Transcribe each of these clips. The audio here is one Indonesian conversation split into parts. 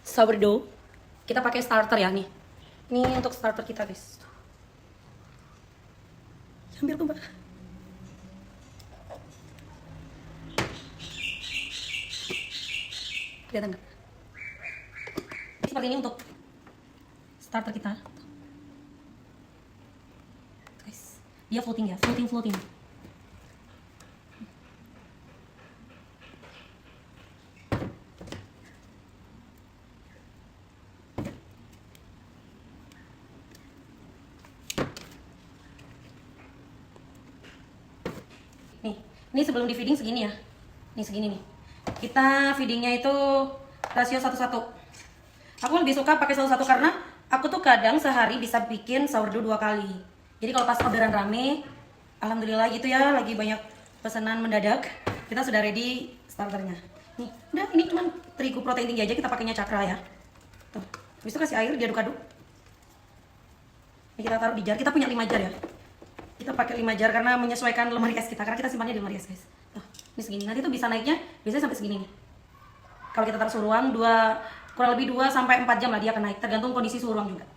sourdough. Kita pakai starter ya nih. Ini untuk starter kita, guys. Ambil tuh, Mbak. Kelihatan nggak? Seperti ini untuk starter kita. Guys, dia floating ya, floating. Nih, ini sebelum di feeding segini ya. Nih segini nih. Kita feedingnya itu rasio 1:1. Aku lebih suka pakai 1:1 karena aku tuh kadang sehari bisa bikin sourdough 2 kali. Jadi kalau pas orderan rame, alhamdulillah gitu ya, lagi banyak pesanan mendadak, kita sudah ready starternya. Nih, udah ini cuman terigu protein tinggi aja, kita pakainya cakra ya. Tuh, habis itu kasih air, diaduk-aduk. Ini kita taruh di jar, kita punya 5 jar ya. Kita pakai 5 jar karena menyesuaikan lemari es kita, karena kita simpannya di lemari es, guys. Tuh, ini segini. Nanti tuh bisa naiknya biasanya sampai segini nih. Kalau kita taruh suhu ruang kurang lebih 2 sampai 4 jam lah dia akan naik, tergantung kondisi suhu ruang juga.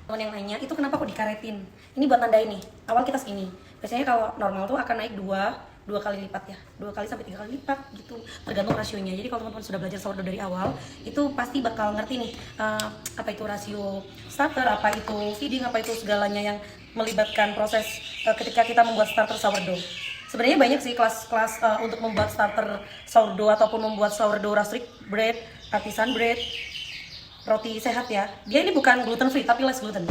Teman yang nanya, itu kenapa kok dikaretin? Ini buat nandain nih. Awal kita segini. Biasanya kalau normal tuh akan naik 2 kali lipat ya. 2 kali sampai 3 kali lipat gitu. Tergantung rasionya. Jadi kalau teman-teman sudah belajar sourdough dari awal, itu pasti bakal ngerti nih apa itu rasio starter, apa itu feeding, apa itu segalanya yang melibatkan proses ketika kita membuat starter sourdough. Sebenarnya banyak sih kelas-kelas untuk membuat starter sourdough ataupun membuat sourdough rustic bread, artisan bread, roti sehat ya. Dia ini bukan gluten free tapi less gluten.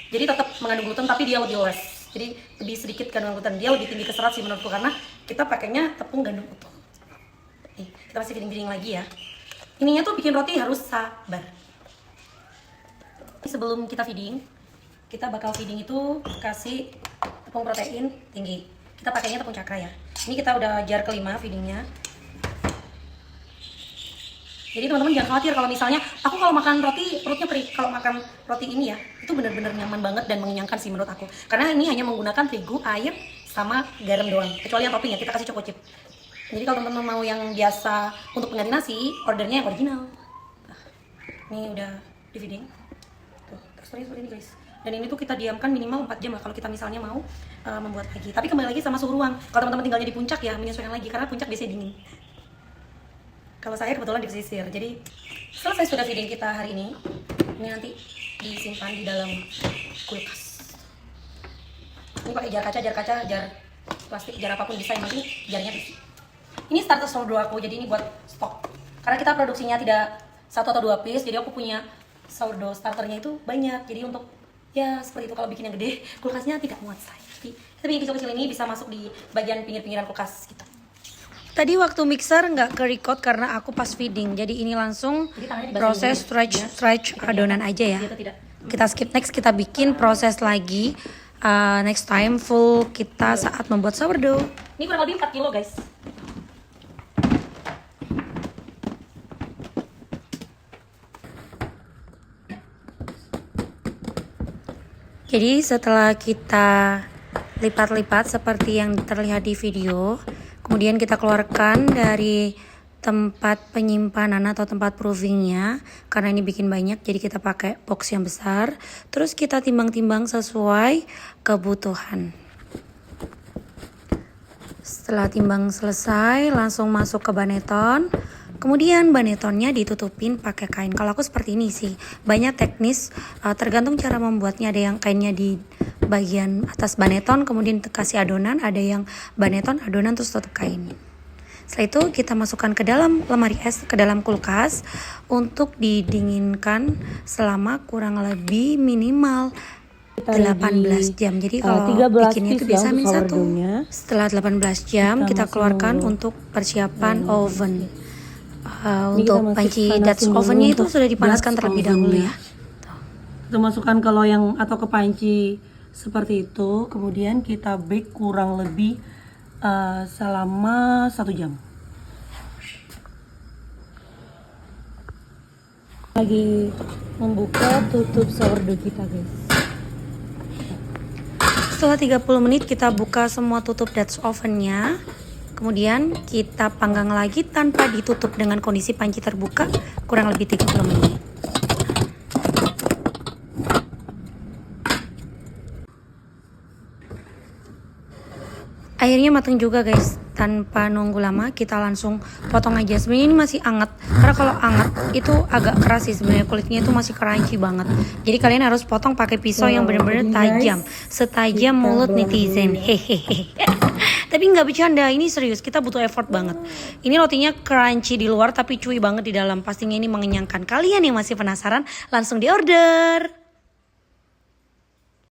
Jadi tetap mengandung gluten tapi dia lebih less. Jadi lebih sedikit kandungan gluten. Dia lebih tinggi ke serat sih menurutku karena kita pakainya tepung gandum utuh. Nih, kita masih feeding lagi ya. Ininya tuh bikin roti harus sabar. Sebelum kita feeding, kita bakal feeding itu kasih tepung protein tinggi. Kita pakainya tepung cakra ya. Ini kita udah jar kelima feedingnya. Jadi teman-teman jangan khawatir kalau misalnya aku kalau makan roti perutnya perih. Kalau makan roti ini ya, itu benar-benar nyaman banget dan mengenyangkan sih menurut aku. Karena ini hanya menggunakan terigu, air, sama garam doang. Kecuali yang topping ya, kita kasih choco chip. Jadi kalau teman-teman mau yang biasa untuk pengganti nasi, ordernya yang original. Ini udah di feeding. Tuh, teksturnya seperti ini guys. Dan ini tuh kita diamkan minimal 4 jam lah kalau kita misalnya mau membuat lagi. Tapi kembali lagi sama suhu ruang. Kalau teman-teman tinggalnya di puncak ya, menyesuaikan lagi karena puncak biasanya dingin. Kalau saya kebetulan di pesisir. Jadi selesai sudah feeding kita hari ini. Ini nanti disimpan di dalam kulkas. Ini pakai jar kaca, jar plastik, jar apapun bisa, yang penting jarnya bersih. Ini starter sourdough aku, jadi ini buat stok. Karena kita produksinya tidak 1 atau 2 piece, jadi aku punya sourdough starternya itu banyak. Jadi untuk ya seperti itu, kalau bikin yang gede, kulkasnya tidak muat saya. Tapi yang kecil-kecil ini bisa masuk di bagian pinggir-pinggiran kulkas gitu. Tadi waktu mixer nggak ke-record karena aku pas feeding. Jadi ini langsung proses stretch adonan aja ya. Kita skip, next kita bikin proses lagi. Next time full kita saat membuat sourdough. Ini kurang lebih 4 kilo guys. Jadi setelah kita lipat-lipat seperti yang terlihat di video, kemudian kita keluarkan dari tempat penyimpanan atau tempat proofingnya, karena ini bikin banyak jadi kita pakai box yang besar. Terus kita timbang-timbang sesuai kebutuhan. Setelah timbang selesai langsung masuk ke baneton. Kemudian banetonnya ditutupin pakai kain. Kalau aku seperti ini sih, banyak teknis, tergantung cara membuatnya. Ada yang kainnya di bagian atas baneton, kemudian kasih adonan. Ada yang baneton, adonan, terus tutup kain. Setelah itu kita masukkan ke dalam lemari es, ke dalam kulkas untuk didinginkan selama kurang lebih minimal 18 jam. Jadi kalau bikinnya itu bisa min 1. Setelah 18 jam kita keluarkan untuk persiapan oven. Untuk panci Dutch ovennya itu sudah dipanaskan terlebih dahulu ya. Kita masukkan ke loyang atau ke panci seperti itu. Kemudian kita bake kurang lebih selama 1 jam. Lagi membuka tutup sourdough kita guys. Setelah 30 menit kita buka semua tutup Dutch ovennya. Kemudian kita panggang lagi tanpa ditutup dengan kondisi panci terbuka kurang lebih 30 menit. Akhirnya matang juga guys, tanpa nunggu lama kita langsung potong aja. Sebenarnya ini masih anget, karena kalau anget itu agak keras sih sebenarnya, kulitnya itu masih crunchy banget. Jadi kalian harus potong pakai pisau yang benar-benar tajam, setajam mulut netizen. Hehehe. Tapi nggak bercanda, ini serius, kita butuh effort banget. Ini rotinya crunchy di luar tapi chewy banget di dalam. Pastinya ini mengenyangkan. Kalian yang masih penasaran langsung diorder.